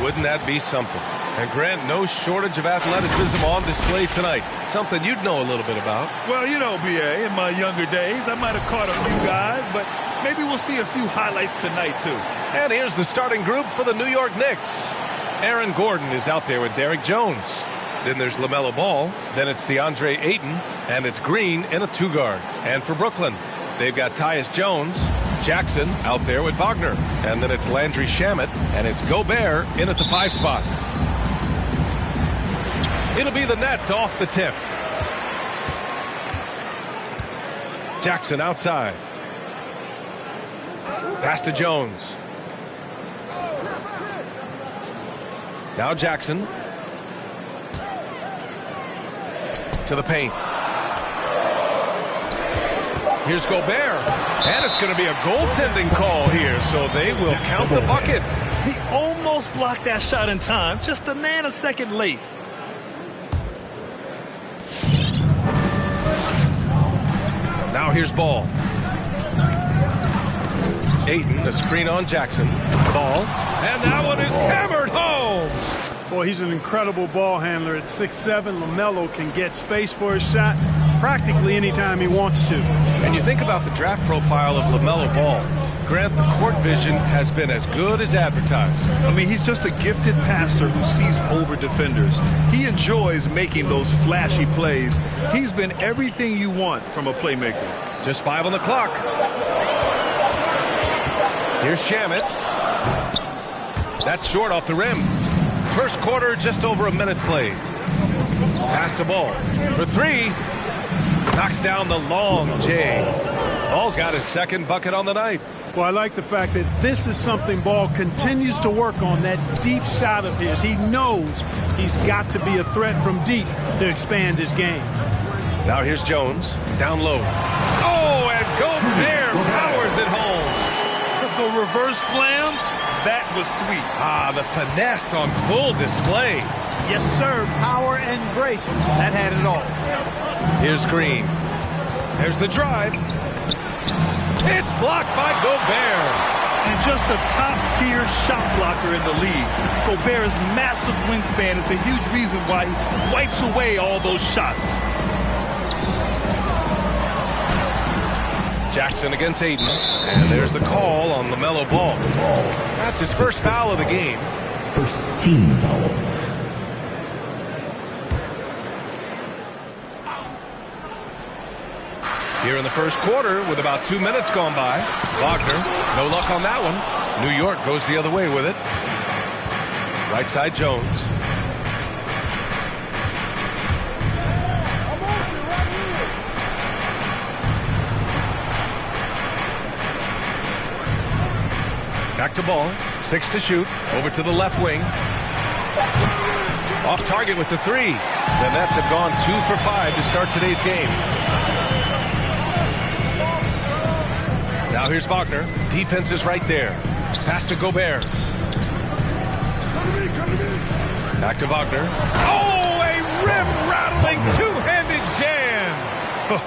wouldn't that be something? And Grant, no shortage of athleticism on display tonight. Something you'd know a little bit about. Well, you know, B.A., in my younger days, I might have caught a few guys, but maybe we'll see a few highlights tonight, too. And here's the starting group for the New York Knicks. Aaron Gordon is out there with Derrick Jones. Then there's LaMelo Ball. Then it's DeAndre Ayton. And it's Green in a two-guard. And for Brooklyn, they've got Tyus Jones, Jackson out there with Wagner. And then it's Landry Shamet. And it's Gobert in at the 5 spot. It'll be the Nets off the tip. Jackson outside. Pass to Jones. Now Jackson. To the paint. Here's Gobert. And it's going to be a goaltending call here, so they will count the bucket. He almost blocked that shot in time, just a nanosecond late. Now here's Ball. Ayton, a screen on Jackson. Ball. And that one is hammered home. Boy, he's an incredible ball handler. At 6'7", LaMelo can get space for his shot practically anytime he wants to. And you think about the draft profile of LaMelo Ball. Grant, the court vision has been as good as advertised. I mean, he's just a gifted passer who sees over defenders. He enjoys making those flashy plays. He's been everything you want from a playmaker. Just 5 on the clock. Here's Shamet. That's short off the rim. First quarter, just over a minute played. Pass to Ball for 3. Knocks down the long J. Ball's got his second bucket on the night. Well, I like the fact that this is something Ball continues to work on, that deep shot of his. He knows he's got to be a threat from deep to expand his game. Now here's Jones, down low. Oh, and Gobert powers it home. The reverse slam, that was sweet. Ah, the finesse on full display. Yes, sir. Power and grace. That had it all. Here's Green. There's the drive. It's blocked by Gobert. And just a top-tier shot blocker in the league. Gobert's massive wingspan is a huge reason why he wipes away all those shots. Jackson against Ayton. And there's the call on LaMelo Ball. That's his first foul of the game. First team foul. Here in the first quarter with about 2 minutes gone by. Wagner, no luck on that one. New York goes the other way with it. Right side Jones. Back to Ball. 6 to shoot. Over to the left wing. Off target with the 3. The Nets have gone 2 for 5 to start today's game. Now here's Wagner. Defense is right there. Pass to Gobert. Back to Wagner. Oh, a rim-rattling two-handed jam.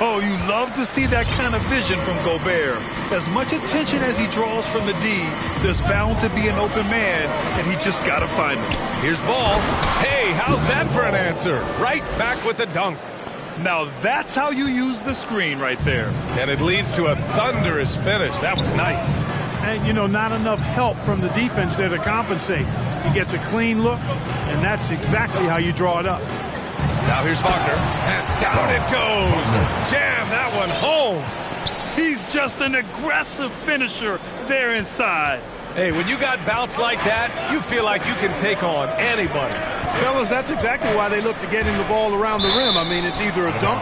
Oh, you love to see that kind of vision from Gobert. As much attention as he draws from the D, there's bound to be an open man, and he just got to find him. Here's Ball. Hey, how's that for an answer? Right back with the dunk. Now that's how you use the screen right there. And it leads to a thunderous finish. That was nice. And, you know, not enough help from the defense there to compensate. He gets a clean look, and that's exactly how you draw it up. Now here's Wagner. And down it goes. Jam that one home. He's just an aggressive finisher there inside. Hey, when you got bounce like that, you feel like you can take on anybody. Fellas, that's exactly why they look to get him the ball around the rim. I mean, it's either a dunk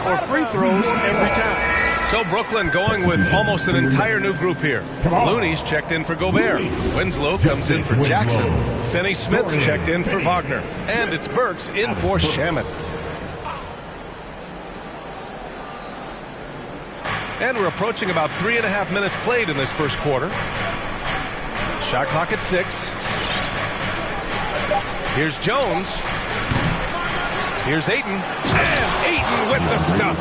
or free throws every time. So Brooklyn going with almost an entire new group here. Looney's checked in for Gobert. Winslow comes in for Jackson. Finney-Smith checked in for Wagner. And it's Burks in for Shamet. And we're approaching about 3.5 minutes played in this first quarter. Shot clock at 6. Here's Jones. Here's Ayton. And Ayton with the stuff.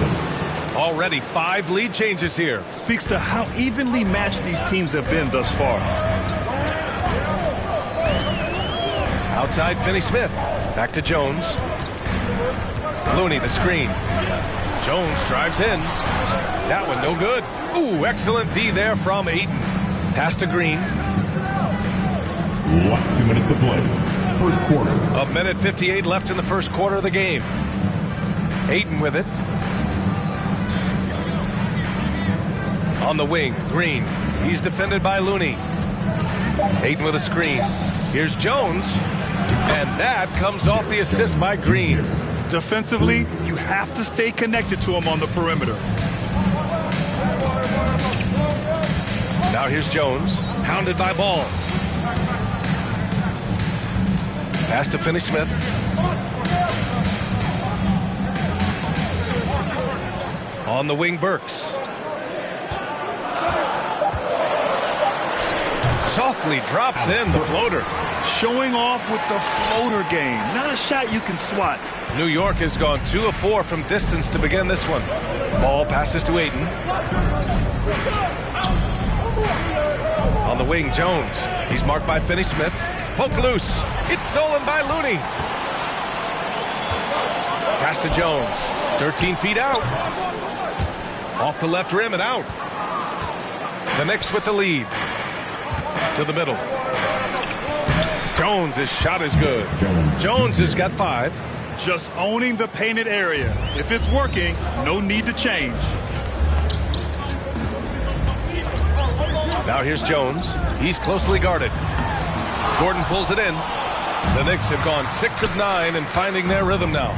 Already 5 lead changes here. Speaks to how evenly matched these teams have been thus far. Outside Finney-Smith. Back to Jones. Looney the screen. Jones drives in. That one no good. Ooh, excellent D there from Ayton. Pass to Green. Last 2 minutes to play. First quarter. A minute 58 left in the first quarter of the game. Ayton with it. On the wing, Green. He's defended by Looney. Ayton with a screen. Here's Jones. And that comes off the assist by Green. Defensively, you have to stay connected to him on the perimeter. Now here's Jones. Hounded by Ball. Pass to Finney-Smith. On the wing, Burks. Softly drops in the floater. Showing off with the floater game. Not a shot you can swat. New York has gone 2 of 4 from distance to begin this one. Ball passes to Ayton. On the wing, Jones. He's marked by Finney-Smith. Poke loose. It's stolen by Looney. Pass to Jones. 13 feet out. Off the left rim and out. The Knicks with the lead. To the middle. Jones' shot is good. Jones has got 5. Just owning the painted area. If it's working, no need to change. Now here's Jones. He's closely guarded. Gordon pulls it in. The Knicks have gone 6 of 9 and finding their rhythm now.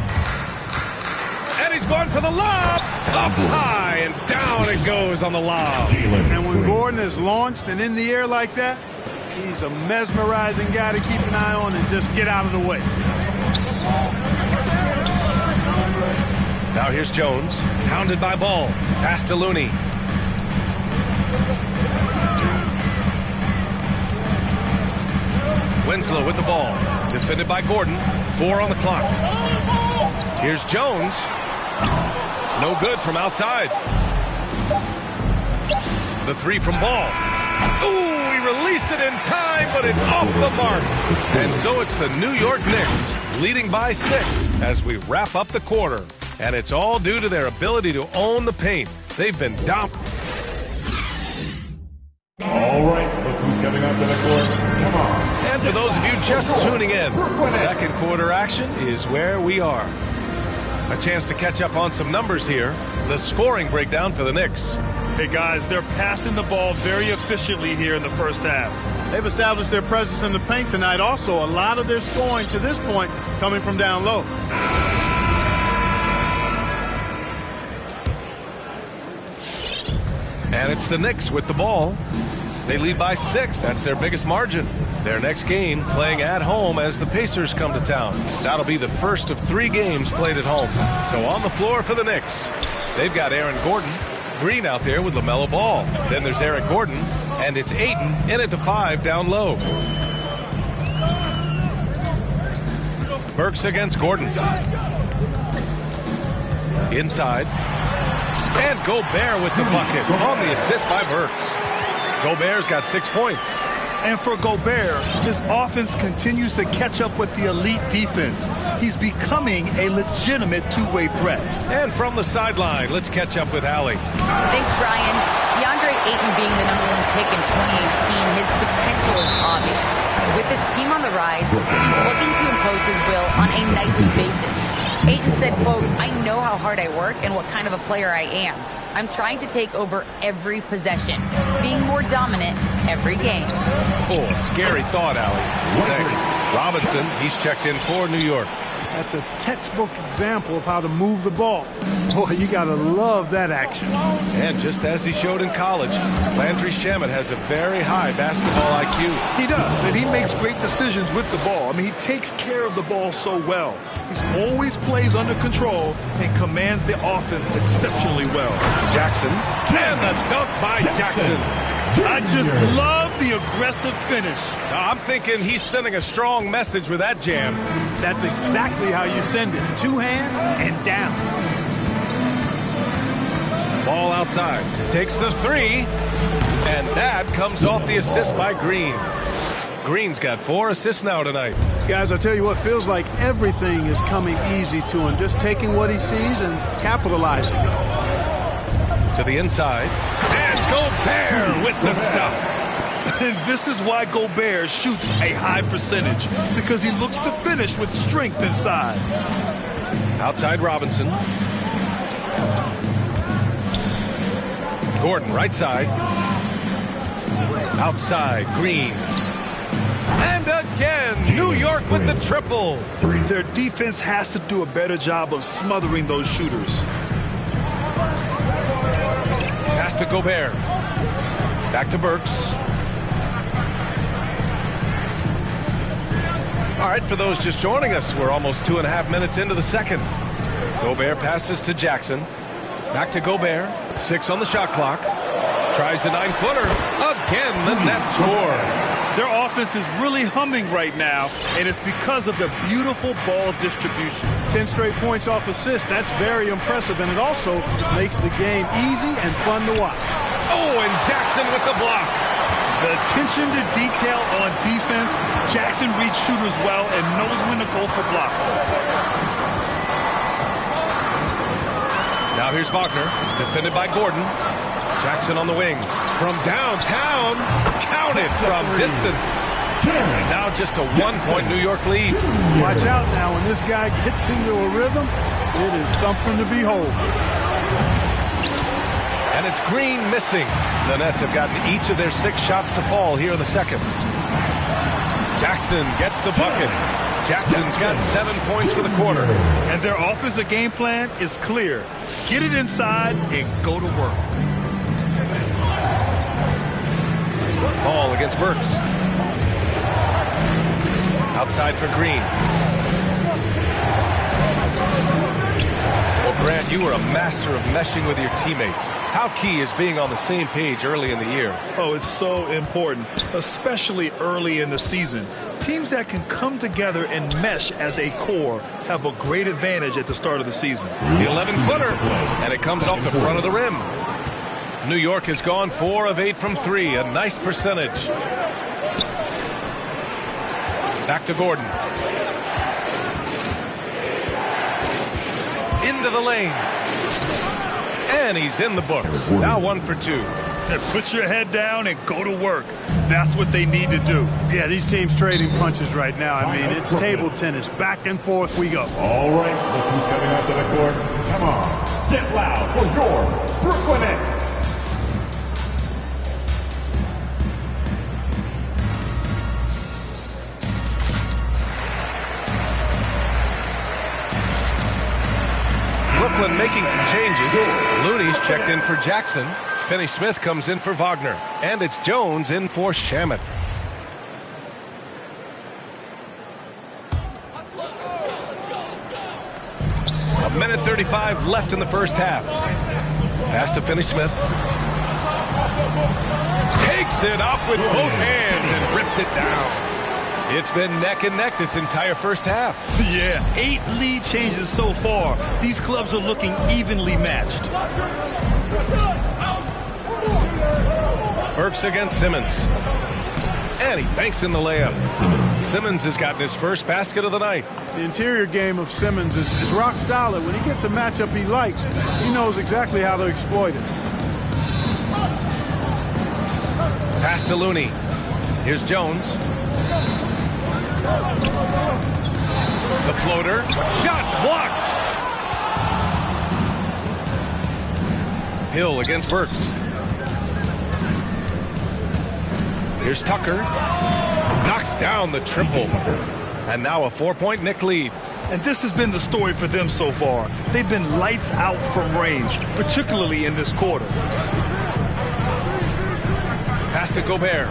And he's going for the lob. Up high and down it goes on the lob. And when Gordon is launched and in the air like that, he's a mesmerizing guy to keep an eye on and just get out of the way. Now here's Jones. Hounded by Ball. Pass to Looney. Winslow with the ball. Defended by Gordon. 4 on the clock. Here's Jones. No good from outside. The 3 from Ball. Ooh, he released it in time, but it's off the mark. And so it's the New York Knicks leading by 6 as we wrap up the quarter. And it's all due to their ability to own the paint. They've been dominant. All right, look who's coming onto the court. Come on. And for those of you just tuning in, second quarter action is where we are. A chance to catch up on some numbers here. The scoring breakdown for the Knicks. Hey guys, they're passing the ball very efficiently here in the first half. They've established their presence in the paint tonight. Also, a lot of their scoring to this point coming from down low. And it's the Knicks with the ball. They lead by 6. That's their biggest margin. Their next game playing at home as the Pacers come to town. That'll be the first of 3 games played at home. So on the floor for the Knicks, they've got Aaron Gordon. Green out there with LaMelo Ball. Then there's Eric Gordon, and it's Ayton in at the 5 down low. Burks against Gordon. Inside. And Gobert with the bucket on the assist by Burks. Gobert's got 6 points. And for Gobert, his offense continues to catch up with the elite defense. He's becoming a legitimate two-way threat. And from the sideline, let's catch up with Allie. Thanks, Brian. DeAndre Ayton being the #1 pick in 2018, his potential is obvious. With his team on the rise, he's looking to impose his will on a nightly basis. Ayton said, quote, "I know how hard I work and what kind of a player I am. I'm trying to take over every possession, being more dominant every game." Oh, scary thought, Allie. Thanks. Robinson, he's checked in for New York. That's a textbook example of how to move the ball. Boy, you got to love that action. And just as he showed in college, Landry Shamet has a very high basketball IQ. He does, and he makes great decisions with the ball. I mean, he takes care of the ball so well. He's always plays under control and commands the offense exceptionally well. Jackson, and the dunk by Jackson. I just love the aggressive finish. I'm thinking he's sending a strong message with that jam. That's exactly how you send it. 2 hands and down. Ball outside. Takes the 3. And that comes off the assist by Green. Green's got 4 assists now tonight. Guys, I tell you what, feels like everything is coming easy to him. Just taking what he sees and capitalizing. To the inside. And Gobert with the stuff. And this is why Gobert shoots a high percentage, because he looks to finish with strength inside. Outside Robinson. Gordon, right side. Outside, Green. And again, New York with the triple. Their defense has to do a better job of smothering those shooters. Pass to Gobert. Back to Burks. All right, for those just joining us, we're almost 2.5 minutes into the second. Gobert passes to Jackson. Back to Gobert. 6 on the shot clock. Tries the 9-footer. Again, the net score. Their offense is really humming right now, and it's because of the beautiful ball distribution. 10 straight points off assists. That's very impressive, and it also makes the game easy and fun to watch. Oh, and Jackson with the block. The attention to detail on defense. Jackson reads shooters well and knows when to go for blocks. Now here's Wagner, defended by Gordon. Jackson on the wing. From downtown, counted from distance. And now just a 1-point New York lead. Watch out now. When this guy gets into a rhythm, it is something to behold. And it's Green missing. The Nets have gotten each of their 6 shots to fall here in the second. Jackson gets the bucket. Jackson's got 7 points for the quarter. And their offensive game plan is clear. Get it inside and go to work. Ball against Burks. Outside for Green. Well, Grant, you were a master of meshing with your teammates. How key is being on the same page early in the year? Oh, it's so important, especially early in the season. Teams that can come together and mesh as a core have a great advantage at the start of the season. The 11-footer, and it comes off the front of the rim. New York has gone 4 of 8 from 3, a nice percentage. Back to Gordon. Into the lane. And he's in the books. Now 1 for 2. And put your head down and go to work. That's what they need to do. Yeah, these teams trading punches right now. I mean, it's table tennis. Back and forth we go. All right, look who's coming out to the court. Come on, get loud for your Brooklyn Nets. Brooklyn making some changes. Looney's checked in for Jackson. Finney-Smith comes in for Wagner. And it's Jones in for Shamet. A minute 35 left in the first half. Pass to Finney-Smith. Takes it up with both hands and rips it down. It's been neck and neck this entire first half. Yeah, 8 lead changes so far. These clubs are looking evenly matched. Burks against Simmons. And he banks in the layup. Simmons has gotten his first basket of the night. The interior game of Simmons is rock solid. When he gets a matchup he likes, he knows exactly how to exploit it. Pass to Looney. Here's Jones. The floater. Shots blocked. Hill against Burks. Here's Tucker. Knocks down the triple. And now a 4-point Knick lead. And this has been the story for them so far. They've been lights out from range, particularly in this quarter. Pass to Gobert.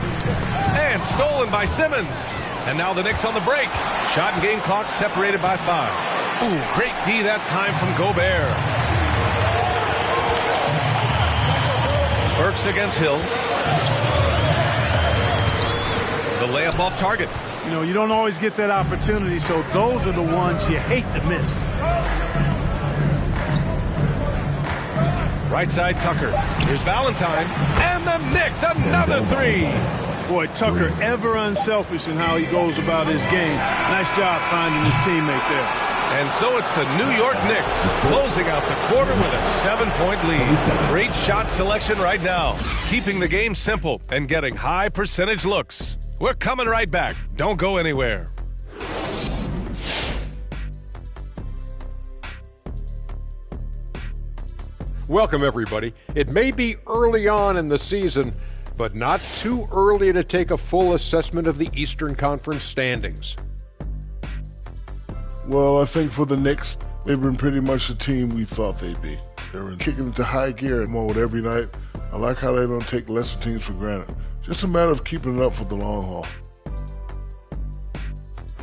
And stolen by Simmons. And now the Knicks on the break. Shot and game clock separated by 5. Ooh, great D that time from Gobert. Burks against Hill. The layup off target. You know, you don't always get that opportunity, so those are the ones you hate to miss. Right side, Tucker. Here's Valentine. And the Knicks, another 3. Boy, Tucker ever unselfish in how he goes about his game. Nice job finding his teammate there. And so it's the New York Knicks closing out the quarter with a 7-point lead. Great shot selection right now, keeping the game simple and getting high percentage looks. We're coming right back. Don't go anywhere. Welcome, everybody. It may be early on in the season, but not too early to take a full assessment of the Eastern Conference standings. Well, I think for the Knicks, they've been pretty much the team we thought they'd be. They're kicking into high gear mode every night. I like how they don't take lesser teams for granted. Just a matter of keeping it up for the long haul.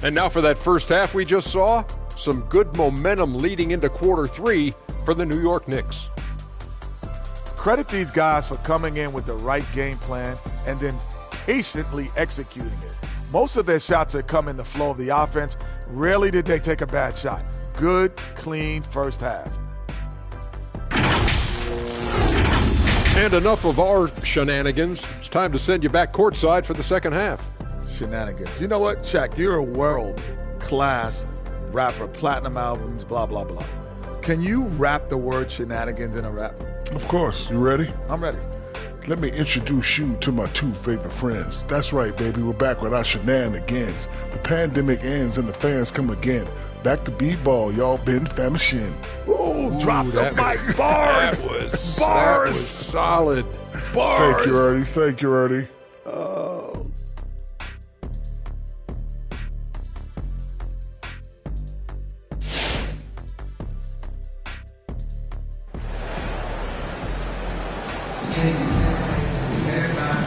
And now for that first half we just saw, some good momentum leading into quarter three for the New York Knicks. Credit these guys for coming in with the right game plan and then patiently executing it. Most of their shots have come in the flow of the offense. Rarely did they take a bad shot. Good, clean first half. And enough of our shenanigans. It's time to send you back courtside for the second half. Shenanigans. You know what, Shaq? You're a world-class rapper, platinum albums, blah, blah, blah. Can you rap the word shenanigans in a rap? Of course. You ready? I'm ready. Let me introduce you to my two favorite friends. That's right, baby. We're back with our shenanigans. The pandemic ends and the fans come again. Back to b-ball. Y'all been famishing. Ooh, drop the mic. Bars. That Bars. was solid. Bars. Thank you, Ernie. Thank you, Ernie.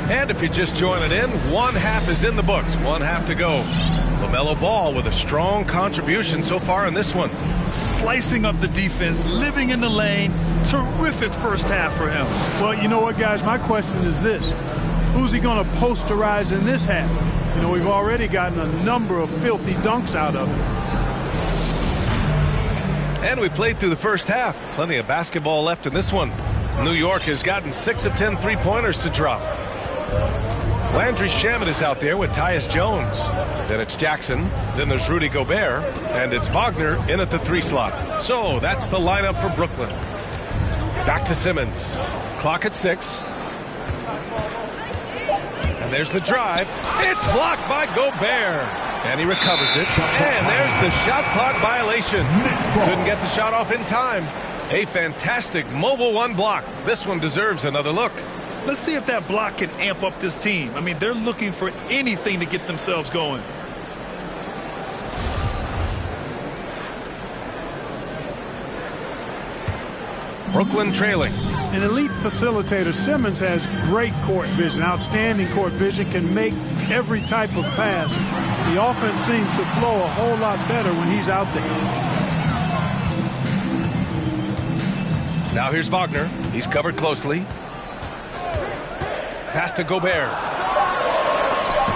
And if you're just joining in, one half is in the books, one half to go. LaMelo Ball with a strong contribution so far in this one. Slicing up the defense, living in the lane. Terrific first half for him. Well, you know what, guys? My question is this. Who's he going to posterize in this half? You know, we've already gotten a number of filthy dunks out of him. And we played through the first half. Plenty of basketball left in this one. New York has gotten 6 of 10 three-pointers to drop. Landry Shamet is out there with Tyus Jones. Then it's Jackson. Then there's Rudy Gobert. And it's Wagner in at the 3 slot. So that's the lineup for Brooklyn. Back to Simmons. Clock at 6. And there's the drive. It's blocked by Gobert. And he recovers it. And there's the shot clock violation. Couldn't get the shot off in time. A fantastic mobile one block. This one deserves another look. Let's see if that block can amp up this team. I mean, they're looking for anything to get themselves going. Brooklyn trailing. An elite facilitator, Simmons has great court vision, outstanding court vision, can make every type of pass. The offense seems to flow a whole lot better when he's out there. Now here's Wagner. He's covered closely. Pass to Gobert.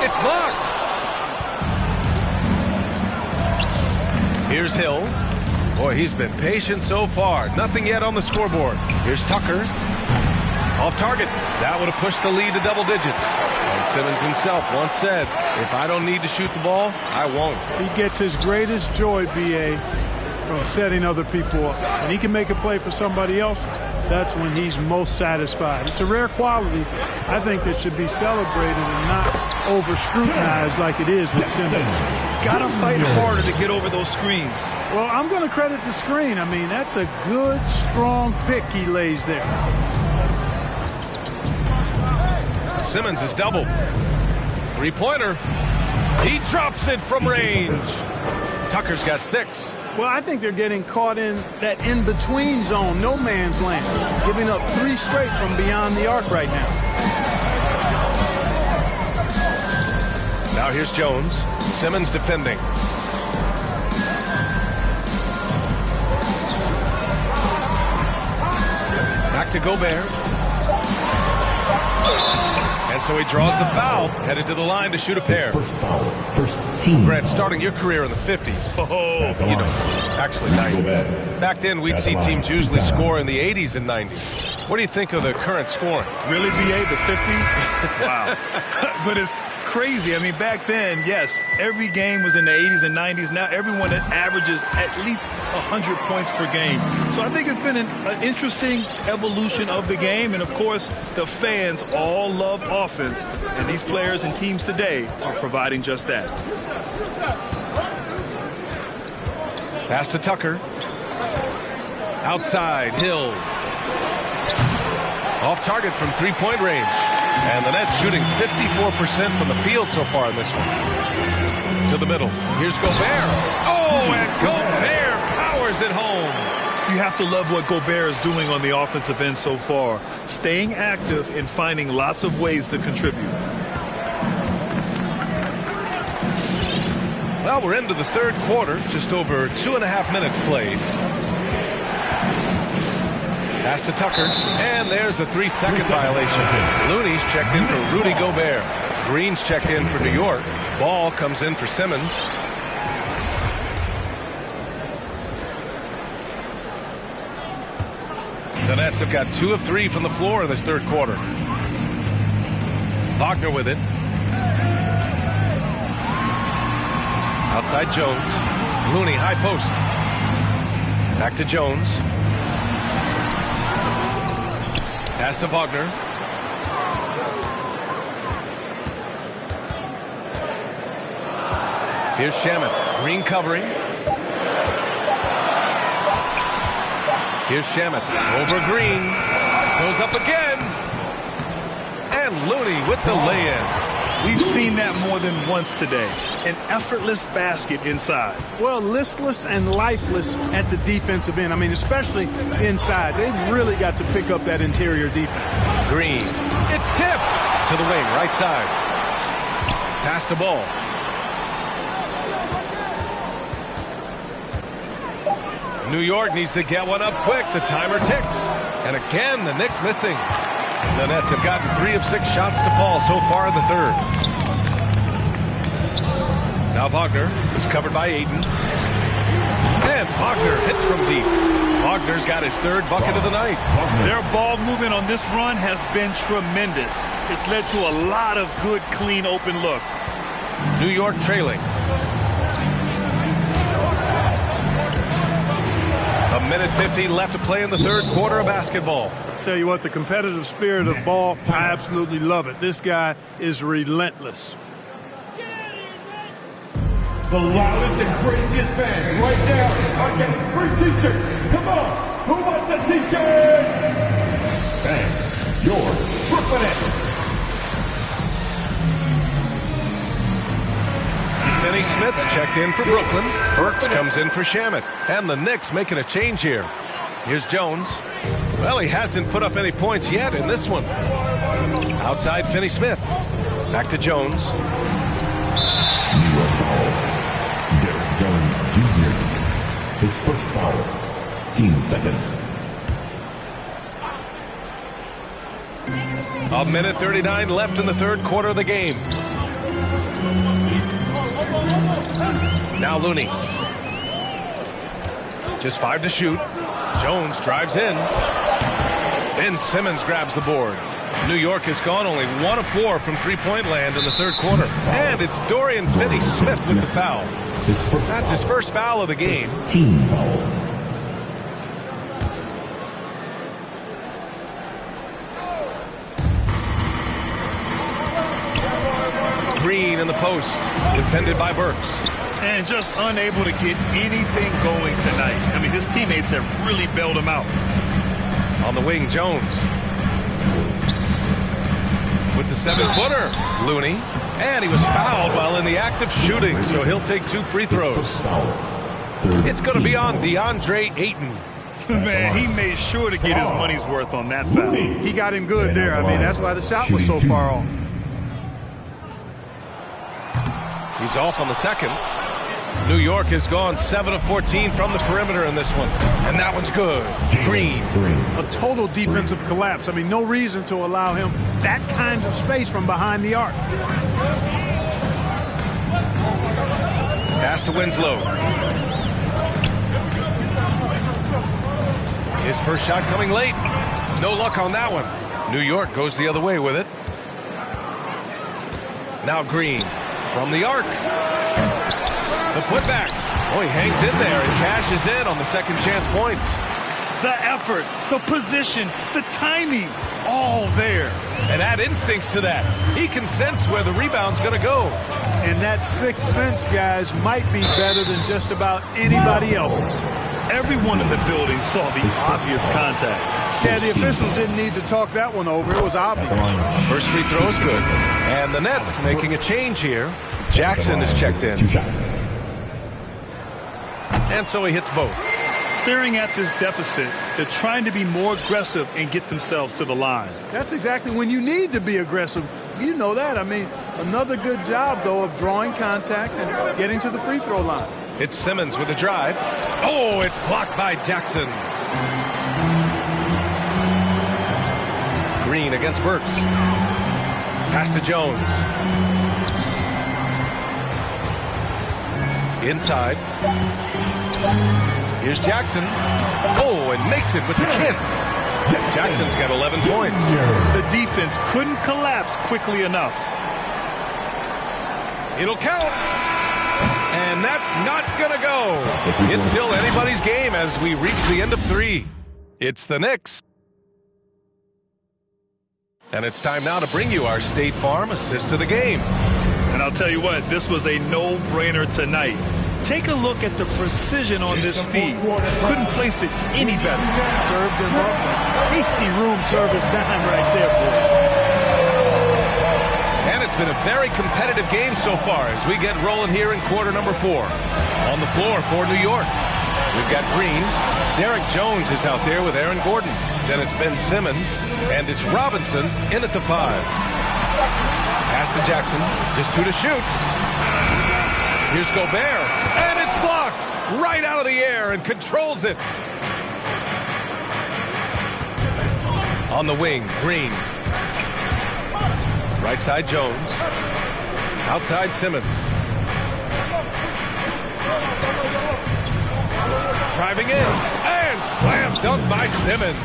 It's blocked. Here's Hill. Boy, he's been patient so far. Nothing yet on the scoreboard. Here's Tucker. Off target. That would have pushed the lead to double digits. And Simmons himself once said, if I don't need to shoot the ball, I won't. He gets his greatest joy, B.A., from setting other people up. When he can make a play for somebody else, that's when he's most satisfied. It's a rare quality, I think, that should be celebrated and not over-scrutinized like it is with Simmons. Gotta fight harder to get over those screens. Well, I'm going to credit the screen. I mean, that's a good, strong pick he lays there. Simmons is doubled. Three-pointer. He drops it from range. Tucker's got 6. Well, I think they're getting caught in that in-between zone, no man's land, giving up 3 straight from beyond the arc right now. Now here's Jones. Simmons defending. Back to Gobert. And so he draws the foul, headed to the line to shoot a pair. First foul, first team. Brett, starting your career in the 50s. You know, actually 90s. Back then, we'd see teams usually score in the 80s and 90s. What do you think of the current scoring? Really, BA, the 50s? Wow. But it's crazy. I mean, back then, yes, every game was in the 80s and 90s. Now everyone averages at least 100 points per game. So I think it's been an interesting evolution of the game. And, of course, the fans all love offense. And these players and teams today are providing just that. Pass to Tucker. Outside, Hill. Off target from three-point range. And the Nets shooting 54% from the field so far in this one. To the middle. Here's Gobert. Oh, and Gobert powers it home. You have to love what Gobert is doing on the offensive end so far. Staying active and finding lots of ways to contribute. Well, we're into the third quarter. Just over 2.5 minutes played. Pass to Tucker, and there's a 3-second violation. Looney's checked in for Rudy Gobert. Green's checked in for New York. Ball comes in for Simmons. The Nets have got 2 of 3 from the floor in this third quarter. Wagner with it. Outside Jones. Looney, high post. Back to Jones. Pass to Wagner. Here's Shamet. Green covering. Here's Shamet. Over Green. Goes up again. And Looney with the lay-in. We've seen that more than once today. An effortless basket inside. Well, listless and lifeless at the defensive end. I mean, especially inside. They've really got to pick up that interior defense. Green. It's tipped to the wing, right side. Pass to Ball. New York needs to get one up quick. The timer ticks. And again, the Knicks missing. The Nets have gotten 3 of 6 shots to fall so far in the third. Now Wagner is covered by Ayton. And Wagner hits from deep. Wagner's got his third bucket of the night. Their ball movement on this run has been tremendous. It's led to a lot of good, clean, open looks. New York trailing. A minute 50 left to play in the third quarter of basketball. Tell you what, the competitive spirit of Ball, I absolutely love it. This guy is relentless. The loudest and craziest fans right now are getting free t-shirts. Come on, who wants a t-shirt? Bang, your Brooklyn Nets. Finney Smith's checked in for Brooklyn. Burks comes in for Shamet. And the Knicks making a change here. Here's Jones. Well, he hasn't put up any points yet in this one. Outside Finney Smith. Back to Jones. New York foul. Derek Jones Jr. His first foul. Team second. A minute 39 left in the third quarter of the game. Now Looney. Just 5 to shoot. Jones drives in. Ben Simmons grabs the board. New York has gone only 1 of 4 from three-point land in the third quarter. And it's Dorian Finney-Smith with the foul. That's his first foul of the game. Team foul. Green in the post, defended by Burks. And just unable to get anything going tonight. I mean, his teammates have really bailed him out. On the wing, Jones. With the 7-footer, Looney. And he was fouled while in the act of shooting, so he'll take 2 free throws. It's going to be on DeAndre Ayton. Man, he made sure to get his money's worth on that foul. He got him good there. I mean, that's why the shot was so far off. He's off on the second. New York has gone 7 of 14 from the perimeter in this one. And that one's good. Green. A total defensive collapse. I mean, no reason to allow him that kind of space from behind the arc. Pass to Winslow. His first shot coming late. No luck on that one. New York goes the other way with it. Now Green from the arc. The putback. Oh, he hangs in there and cashes in on the second chance points. The effort, the position, the timing, all there. And add instincts to that. He can sense where the rebound's going to go. And that sixth sense, guys, might be better than just about anybody else's. Everyone in the building saw the obvious contact. Yeah, the officials didn't need to talk that one over. It was obvious. First free throw is good. And the Nets making a change here. Jackson is checked in. And so he hits both. Staring at this deficit, they're trying to be more aggressive and get themselves to the line. That's exactly when you need to be aggressive. You know that. I mean, another good job, though, of drawing contact and getting to the free throw line. It's Simmons with a drive. Oh, it's blocked by Jackson. Green against Burks. Pass to Jones. Inside. Here's Jackson. Oh, and makes it with a kiss. Jackson's got 11 points. The defense couldn't collapse quickly enough. It'll count. And that's not going to go. It's still anybody's game as we reach the end of 3. It's the Knicks. And it's time now to bring you our State Farm assist to the game. And I'll tell you what, this was a no-brainer tonight. Take a look at the precision on this feed. Couldn't place it any better. Served him up. Tasty room service dime right there, boy. And it's been a very competitive game so far as we get rolling here in quarter number 4. On the floor for New York, we've got Green. Derek Jones is out there with Aaron Gordon. Then it's Ben Simmons, and it's Robinson in at the 5. Pass to Jackson, just 2 to shoot. Here's Gobert, and it's blocked right out of the air and controls it. On the wing, Green. Right side, Jones. Outside, Simmons. Driving in, and slam dunk by Simmons.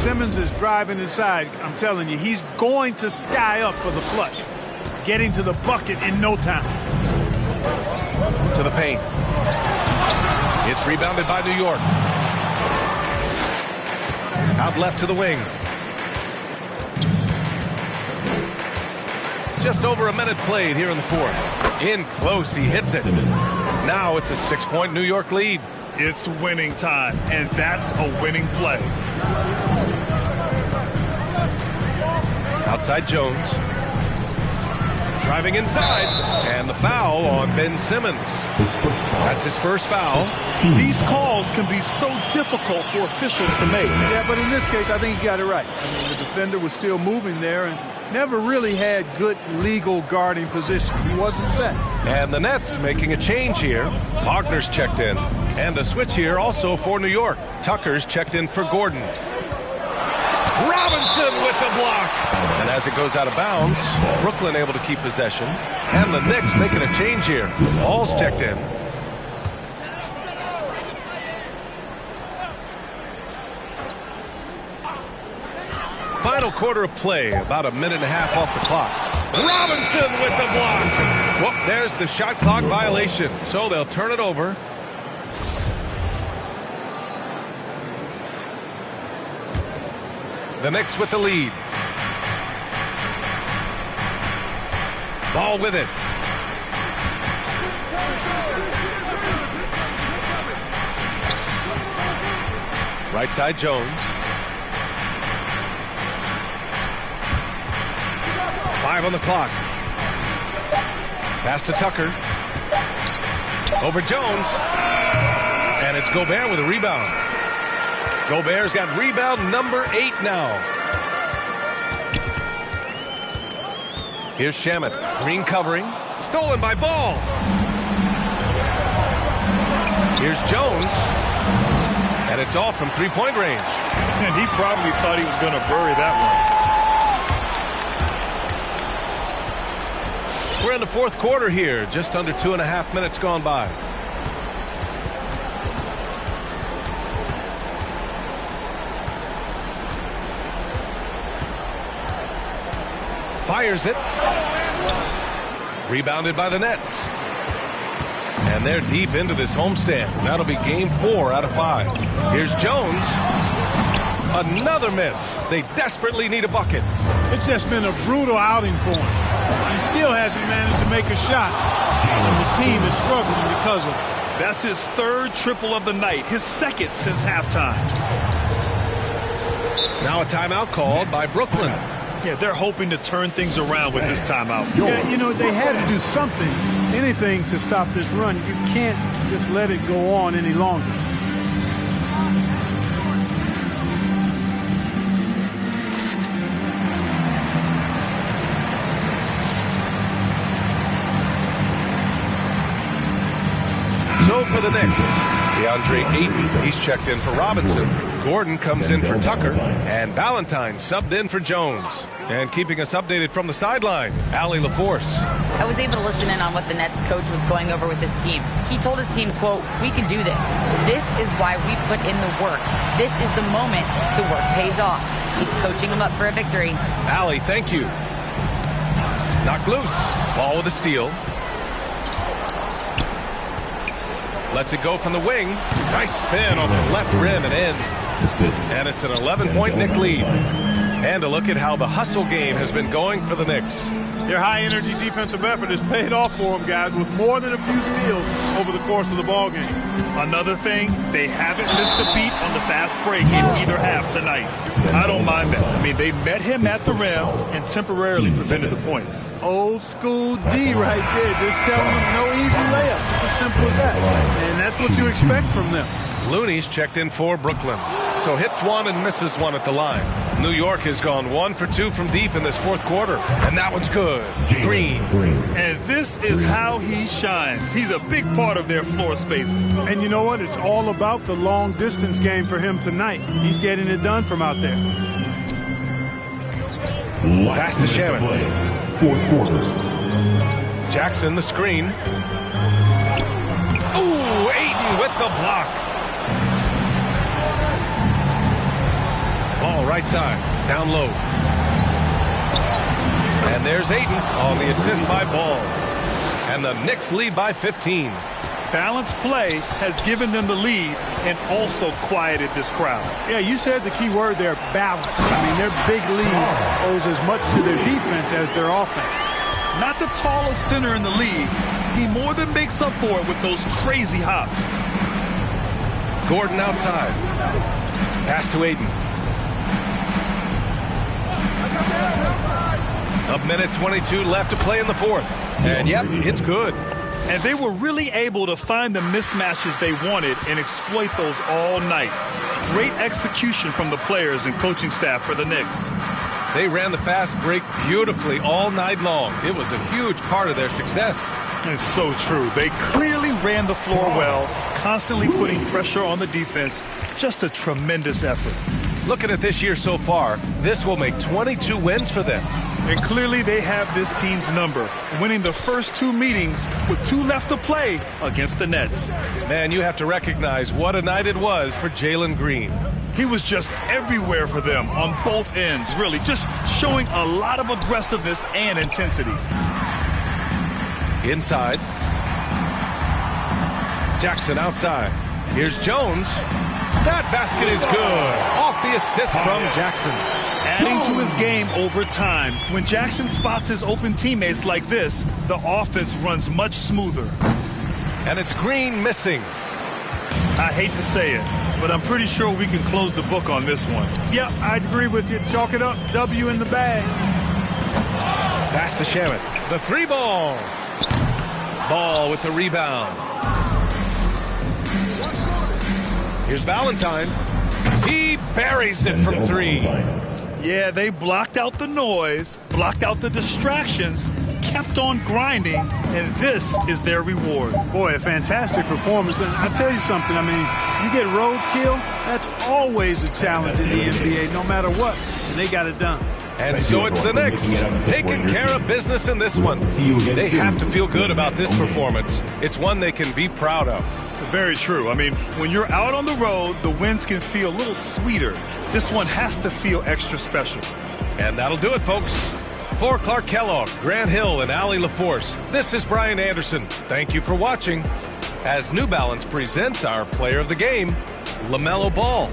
Simmons is driving inside. I'm telling you, he's going to sky up for the flush. Getting to the bucket in no time. To the paint. It's rebounded by New York. Out left to the wing. Just over a minute played here in the 4th. In close, he hits it. Now it's a 6-point New York lead. It's winning time, and that's a winning play. Outside Jones. Driving inside. And the foul on Ben Simmons. That's his first foul. These calls can be so difficult for officials to make. Yeah, but in this case, I think he got it right. I mean, the defender was still moving there and never really had good legal guarding position. He wasn't set. And the Nets making a change here. Wagner's checked in. And a switch here also for New York. Tucker's checked in for Gordon. Robinson with the block. And as it goes out of bounds, Brooklyn able to keep possession. And the Knicks making a change here. Ball's checked in. Final quarter of play, about a minute and a half off the clock. Robinson with the block. Well, there's the shot clock violation. So they'll turn it over. The Knicks with the lead. Ball with it. Right side, Jones. 5 on the clock. Pass to Tucker. Over Jones. And it's Gobert with a rebound. Gobert's got rebound number 8 now. Here's Shamet. Green covering. Stolen by Ball. Here's Jones. And it's off from three-point range. And he probably thought he was going to bury that one. We're in the 4th quarter here. Just under 2.5 minutes gone by. Fires it. Rebounded by the Nets. And they're deep into this homestand. That'll be game 4 out of 5. Here's Jones. Another miss. They desperately need a bucket. It's just been a brutal outing for him. He still hasn't managed to make a shot. And the team is struggling because of it. That's his 3rd triple of the night, his 2nd since halftime. Now a timeout called by Brooklyn. Yeah, they're hoping to turn things around with this timeout. Yeah, you know, they had to do something, anything to stop this run. You can't just let it go on any longer. So for the Knicks, DeAndre Ayton, he's checked in for Robinson. Gordon comes in for Tucker, and Valentine subbed in for Jones. And keeping us updated from the sideline, Allie LaForce. I was able to listen in on what the Nets coach was going over with his team. He told his team, quote, "We can do this. This is why we put in the work. This is the moment the work pays off." He's coaching them up for a victory. Allie, thank you. Knocked loose. Ball with a steal. Lets it go from the wing. Nice spin off the left rim and in. And it's an 11-point Knick lead. And a look at how the hustle game has been going for the Knicks. Their high-energy defensive effort has paid off for them, guys, with more than a few steals over the course of the ballgame. Another thing, they haven't missed a beat on the fast break in either half tonight. I don't mind that. I mean, they met him at the rim and temporarily prevented the points. Old school D right there, just telling them no easy layups. It's as simple as that. And that's what you expect from them. Looney's checked in for Brooklyn. So hits one and misses one at the line. New York has gone 1 for 2 from deep in this 4th quarter. And that one's good. Green. And this is how he shines. He's a big part of their floor spacing. And you know what? It's all about the long distance game for him tonight. He's getting it done from out there. Pass to Shannon. 4th quarter. Jackson the screen. Ooh, Ayton with the block. Ball right side, down low. And there's Ayton on the assist by Ball. And the Knicks lead by 15. Balanced play has given them the lead and also quieted this crowd. Yeah, you said the key word there, balance. I mean, their big lead owes as much to their defense as their offense. Not the tallest center in the league, he more than makes up for it with those crazy hops. Gordon outside. Pass to Ayton. A minute 22 left to play in the 4th. And yep, it's good. And they were really able to find the mismatches they wanted and exploit those all night. Great execution from the players and coaching staff for the Knicks. They ran the fast break beautifully all night long. It was a huge part of their success. It's so true. They clearly ran the floor well, constantly putting pressure on the defense. Just a tremendous effort. Looking at this year so far, this will make 22 wins for them. And clearly they have this team's number, winning the first 2 meetings with 2 left to play against the Nets. Man, you have to recognize what a night it was for Jalen Green. He was just everywhere for them on both ends, really, just showing a lot of aggressiveness and intensity. Inside. Jackson outside. Here's Jones. That basket is good. Off the assist from Jackson. Adding to his game over time. When Jackson spots his open teammates like this, the offense runs much smoother. And it's Green missing. I hate to say it, but I'm pretty sure we can close the book on this one. Yep, I'd agree with you. Chalk it up. W in the bag. Pass to Shamit. The 3 ball. Ball with the rebound. Here's Valentine. He buries it from 3. Yeah, they blocked out the noise, blocked out the distractions, kept on grinding, and this is their reward. Boy, a fantastic performance. And I'll tell you something, I mean, you get roadkill, that's always a challenge in the NBA, no matter what. And they got it done. And so it's the Knicks taking care of business in this one. They have to feel good about this performance. It's one they can be proud of. Very true. I mean, when you're out on the road, the wins can feel a little sweeter. This one has to feel extra special. And that'll do it, folks. For Clark Kellogg, Grant Hill, and Allie LaForce, this is Brian Anderson. Thank you for watching as New Balance presents our player of the game, LaMelo Ball.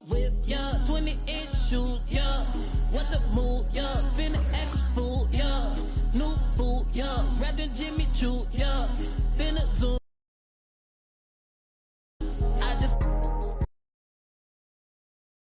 With your 20-inch shoe.